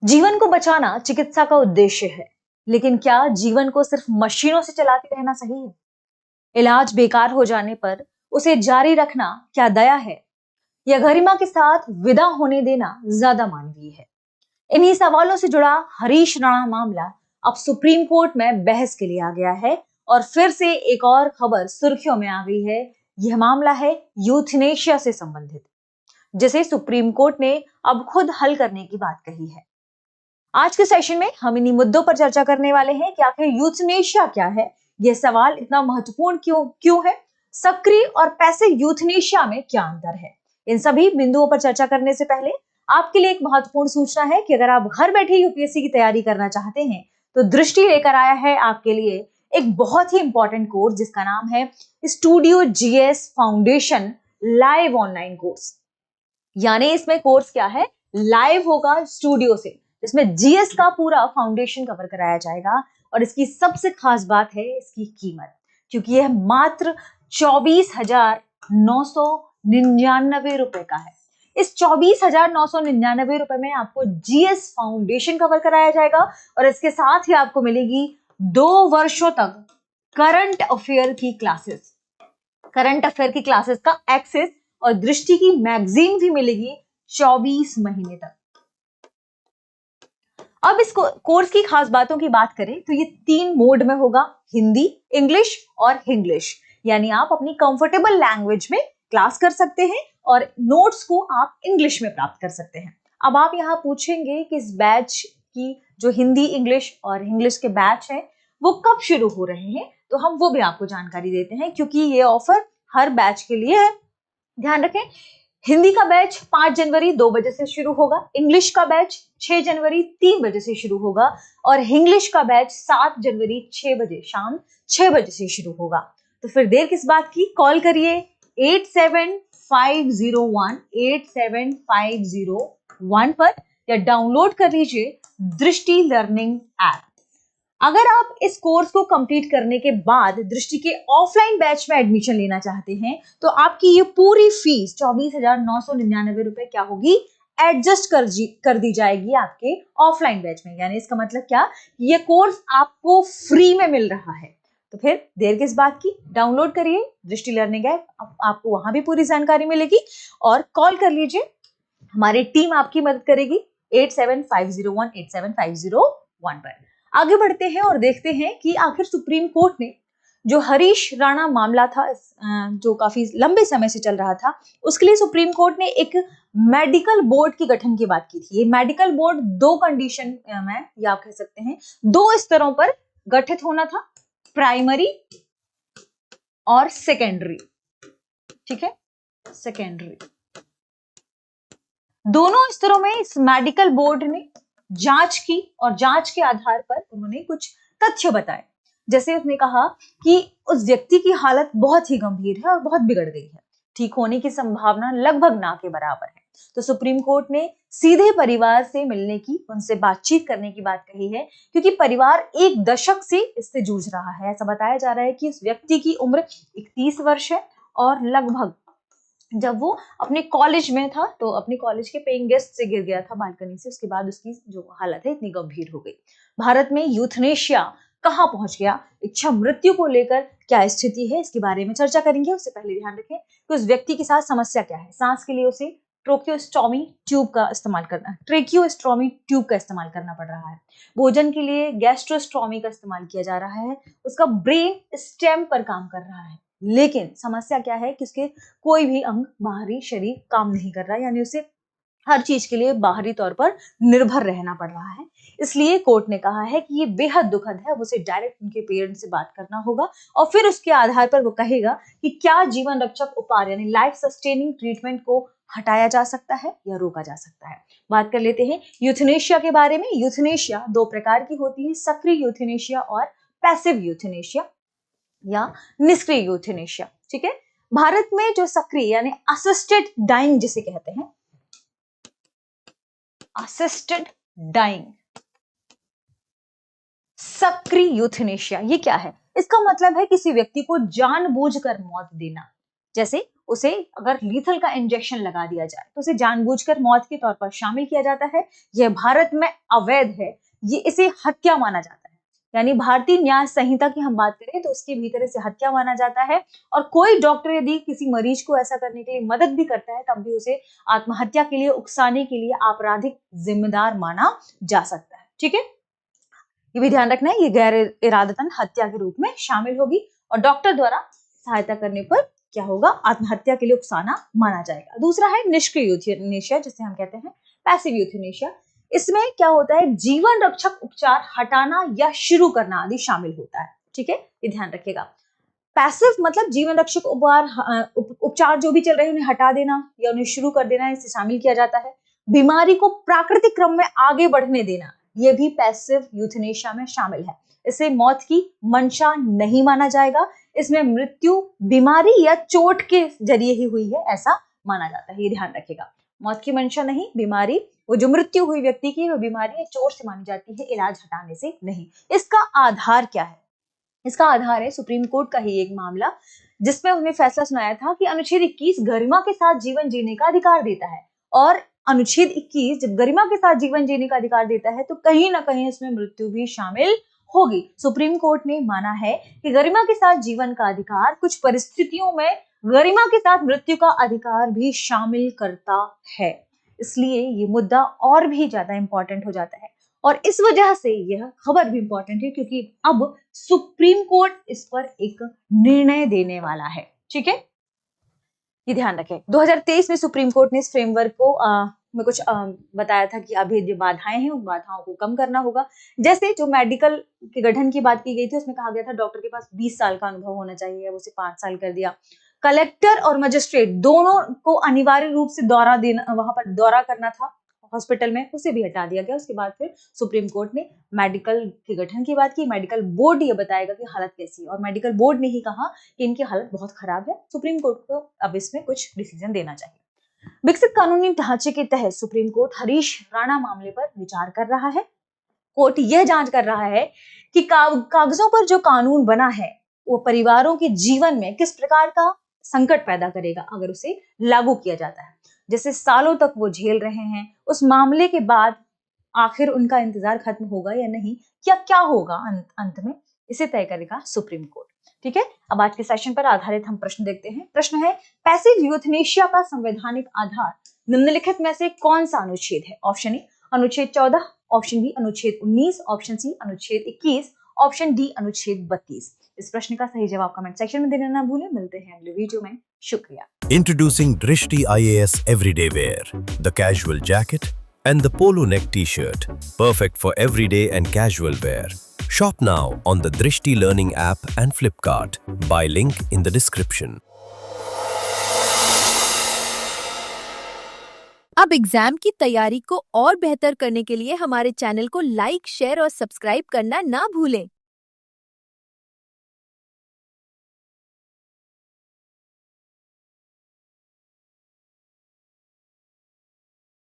जीवन को बचाना चिकित्सा का उद्देश्य है, लेकिन क्या जीवन को सिर्फ मशीनों से चलाते रहना सही है? इलाज बेकार हो जाने पर उसे जारी रखना क्या दया है, या गरिमा के साथ विदा होने देना ज्यादा मानवीय है? इन्हीं सवालों से जुड़ा हरीश राणा मामला अब सुप्रीम कोर्ट में बहस के लिए आ गया है और फिर से एक और खबर सुर्खियों में आ गई है। यह मामला है यूथनेशिया से संबंधित, जिसे सुप्रीम कोर्ट ने अब खुद हल करने की बात कही है। आज के सेशन में हम इन्हीं मुद्दों पर चर्चा करने वाले हैं कि आखिर यूथनेशिया क्या है, यह सवाल इतना महत्वपूर्ण क्यों है, सक्रिय और पैसिव यूथनेशिया में क्या अंतर है। इन सभी बिंदुओं पर चर्चा करने से पहले आपके लिए एक महत्वपूर्ण सूचना है कि अगर आप घर बैठे यूपीएससी की तैयारी करना चाहते हैं तो दृष्टि लेकर आया है आपके लिए एक बहुत ही इंपॉर्टेंट कोर्स जिसका नाम है studio GS foundation live online course. यानी इसमें कोर्स क्या है, लाइव होगा स्टूडियो से, जिसमें जीएस का पूरा फाउंडेशन कवर कराया जाएगा। और इसकी सबसे खास बात है इसकी कीमत, क्योंकि यह मात्र 24,999 रुपए का है। इस 24,999 रुपए में आपको जीएस फाउंडेशन कवर कराया जाएगा और इसके साथ ही आपको मिलेगी 2 वर्षों तक करंट अफेयर की क्लासेस, का एक्सेस और दृष्टि की मैगजीन भी मिलेगी 24 महीने तक। अब इस कोर्स की खास बातों की बात करें तो ये 3 मोड में होगा, हिंदी, इंग्लिश और हिंग्लिश। यानी आप अपनी कंफर्टेबल लैंग्वेज में क्लास कर सकते हैं और नोट्स को आप इंग्लिश में प्राप्त कर सकते हैं। अब आप यहाँ पूछेंगे कि इस बैच की जो हिंदी, इंग्लिश और इंग्लिश के बैच हैं वो कब शुरू हो रहे हैं, तो हम वो भी आपको जानकारी देते हैं, क्योंकि ये ऑफर हर बैच के लिए है। ध्यान रखें, हिंदी का बैच 5 जनवरी 2 बजे से शुरू होगा, इंग्लिश का बैच 6 जनवरी 3 बजे से शुरू होगा और इंग्लिश का बैच 7 जनवरी 6 बजे शाम 6 बजे से शुरू होगा। तो फिर देर किस बात की, कॉल करिए 8750187501 पर या डाउनलोड कर लीजिए दृष्टि लर्निंग ऐप। अगर आप इस कोर्स को कंप्लीट करने के बाद दृष्टि के ऑफलाइन बैच में एडमिशन लेना चाहते हैं तो आपकी ये पूरी फीस 24,999 रुपए क्या होगी, एडजस्ट कर दी जाएगी आपके ऑफलाइन बैच में। यानी इसका मतलब क्या, ये कोर्स आपको फ्री में मिल रहा है। तो फिर देर किस बात की, डाउनलोड करिए दृष्टि लर्निंग ऐप, आपको वहां भी पूरी जानकारी मिलेगी और कॉल कर लीजिए, हमारी टीम आपकी मदद करेगी 8750187501 पर। आगे बढ़ते हैं और देखते हैं कि आखिर सुप्रीम कोर्ट ने जो हरीश राणा मामला था, जो काफी लंबे समय से चल रहा था, उसके लिए सुप्रीम कोर्ट ने एक मेडिकल बोर्ड की गठन की बात की थी। ये मेडिकल बोर्ड 2 कंडीशन में, या आप कह सकते हैं 2 स्तरों पर गठित होना था, प्राइमरी और सेकेंडरी। ठीक है, सेकेंडरी दोनों स्तरों में इस मेडिकल बोर्ड ने जांच की और जांच के आधार पर उन्होंने कुछ तथ्य बताए। जैसे उसने कहा कि उस व्यक्ति की हालत बहुत ही गंभीर है और बहुत बिगड़ गई है, ठीक होने की संभावना लगभग ना के बराबर है। तो सुप्रीम कोर्ट ने सीधे परिवार से मिलने की, उनसे बातचीत करने की बात कही है, क्योंकि परिवार 1 दशक से इससे जूझ रहा है। ऐसा बताया जा रहा है कि उस व्यक्ति की उम्र 31 वर्ष है और लगभग जब वो अपने कॉलेज में था तो अपने कॉलेज के पेइंग गेस्ट से गिर गया था बालकनी से, उसके बाद उसकी जो हालत है इतनी गंभीर हो गई। भारत में यूथनेशिया कहां पहुंच गया, इच्छा मृत्यु को लेकर क्या स्थिति है, इसके बारे में चर्चा करेंगे। उससे पहले ध्यान रखें कि उस व्यक्ति के साथ समस्या क्या है। सांस के लिए उसे ट्रेकियोस्टोमी ट्यूब का इस्तेमाल करना पड़ रहा है। भोजन के लिए गैस्ट्रोस्टोमी का इस्तेमाल किया जा रहा है। उसका ब्रेन स्टेम पर काम कर रहा है, लेकिन समस्या क्या है कि उसके कोई भी अंग, बाहरी शरीर काम नहीं कर रहा, यानी उसे हर चीज के लिए बाहरी तौर पर निर्भर रहना पड़ रहा है। इसलिए कोर्ट ने कहा है कि ये बेहद दुखद है, उसे डायरेक्ट उनके पेरेंट्स से बात करना होगा और फिर उसके आधार पर वो कहेगा कि क्या जीवन रक्षक उपचार यानी लाइफ सस्टेनिंग ट्रीटमेंट को हटाया जा सकता है या रोका जा सकता है। बात कर लेते हैं यूथनेशिया के बारे में। यूथनेशिया 2 प्रकार की होती है, सक्रिय यूथनेशिया और पैसिव यूथनेशिया या निष्क्रिय यूथनेशिया। ठीक है, भारत में जो सक्रिय यानी असिस्टेड डाइंग जिसे कहते हैं, असिस्टेड डाइंग, सक्रिय यूथनेशिया, ये क्या है, इसका मतलब है किसी व्यक्ति को जानबूझकर मौत देना। जैसे उसे अगर लीथल का इंजेक्शन लगा दिया जाए तो उसे जानबूझकर मौत के तौर पर शामिल किया जाता है। यह भारत में अवैध है, ये इसे हत्या माना जाता है। यानी भारतीय न्याय संहिता की हम बात करें तो उसके भीतर इसे हत्या माना जाता है। और कोई डॉक्टर यदि किसी मरीज को ऐसा करने के लिए मदद भी करता है तब भी उसे आत्महत्या के लिए उकसाने के लिए आपराधिक जिम्मेदार माना जा सकता है। ठीक है, ये भी ध्यान रखना है, ये गैर इरादतन हत्या के रूप में शामिल होगी और डॉक्टर द्वारा सहायता करने पर क्या होगा, आत्महत्या के लिए उकसाना माना जाएगा। दूसरा है निष्क्रिय यूथेनेशिया, जिसे हम कहते हैं पैसिव यूथेनेशिया। इसमें क्या होता है, जीवन रक्षक उपचार हटाना या शुरू करना आदि शामिल होता है। ठीक है, ये ध्यान रखिएगा। पैसिव मतलब जीवन रक्षक उपचार जो भी चल रहे हैं उन्हें हटा देना या उन्हें शुरू कर देना, इसे शामिल किया जाता है। बीमारी को प्राकृतिक क्रम में आगे बढ़ने देना, यह भी पैसिव यूथेनेशिया में शामिल है। इसे मौत की मंशा नहीं माना जाएगा, इसमें मृत्यु बीमारी या चोट के जरिए ही हुई है ऐसा माना जाता है, ये ध्यान रखिएगा। मौत की मंशा नहीं, बीमारी वो जो मृत्यु हुई व्यक्ति की वो बीमारी या चोट से मानी जाती है, इलाज हटाने से नहीं। इसका आधार क्या है? इसका आधार है सुप्रीम कोर्ट का ही एक मामला जिसमें उन्हें फैसला सुनाया था कि अनुच्छेद 21 गरिमा के साथ जीवन जीने का अधिकार देता है। और अनुच्छेद 21 जब गरिमा के साथ जीवन जीने का अधिकार देता है तो कहीं ना कहीं इसमें मृत्यु भी शामिल होगी। सुप्रीम कोर्ट ने माना है कि गरिमा के साथ जीवन का अधिकार कुछ परिस्थितियों में गरिमा के साथ मृत्यु का अधिकार भी शामिल करता है। इसलिए ये मुद्दा और भी ज्यादा इंपॉर्टेंट हो जाता है और इस वजह से यह खबर भी इंपॉर्टेंट है क्योंकि अब सुप्रीम कोर्ट इस पर एक निर्णय देने वाला है। ठीक है, ये ध्यान रखें। 2023 में सुप्रीम कोर्ट ने इस फ्रेमवर्क को में कुछ बताया था कि अभी जो बाधाएं हैं उन बाधाओं को कम करना होगा। जैसे जो मेडिकल के गठन की बात की गई थी उसमें कहा गया था डॉक्टर के पास 20 साल का अनुभव होना चाहिए, उसे 5 साल कर दिया। कलेक्टर और मजिस्ट्रेट दोनों को अनिवार्य रूप से दौरा देना, वहां पर दौरा करना था हॉस्पिटल में, उसे भी हटा दिया गया। उसके बाद फिर सुप्रीम कोर्ट ने मेडिकल के गठन की बात की। मेडिकल बोर्ड ये बताएगा कि हालत कैसी है और मेडिकल बोर्ड ने ही कहा कि इनकी हालत बहुत खराब है। सुप्रीम कोर्ट को अब इसमें कुछ डिसीजन देना चाहिए। विकसित कानूनी ढांचे के तहत सुप्रीम कोर्ट हरीश राणा मामले पर विचार कर रहा है। कोर्ट यह जांच कर रहा है कि कागजों पर जो कानून बना है वो परिवारों के जीवन में किस प्रकार का संकट पैदा करेगा अगर उसे लागू किया जाता है। जैसे सालों तक वो झेल रहे हैं, उस मामले के बाद आखिर उनका इंतजार खत्म होगा या नहीं, क्या होगा अंत में, इसे तय करेगा सुप्रीम कोर्ट। ठीक है, अब आज के सेशन पर आधारित हम प्रश्न देखते हैं। प्रश्न है, पैसिव यूथनेशिया का संवैधानिक आधार निम्नलिखित में से कौन सा अनुच्छेद है? ऑप्शन ए अनुच्छेद 14, ऑप्शन बी अनुच्छेद 19, ऑप्शन सी अनुच्छेद 21, ऑप्शन डी अनुच्छेद 32। इस प्रश्न का सही जवाब कमेंट सेक्शन में देना ना भूलें। मिलते हैं अगले वीडियो में, शुक्रिया। Introducing Drishti IAS Everyday Wear, the casual jacket and the polo neck t-shirt, perfect for everyday and casual wear. Shop now on the Drishti Learning app and Flipkart. Buy link in the description. अब exam की तैयारी को और बेहतर करने के लिए हमारे चैनल को लाइक, शेयर और सब्सक्राइब करना ना भूलें।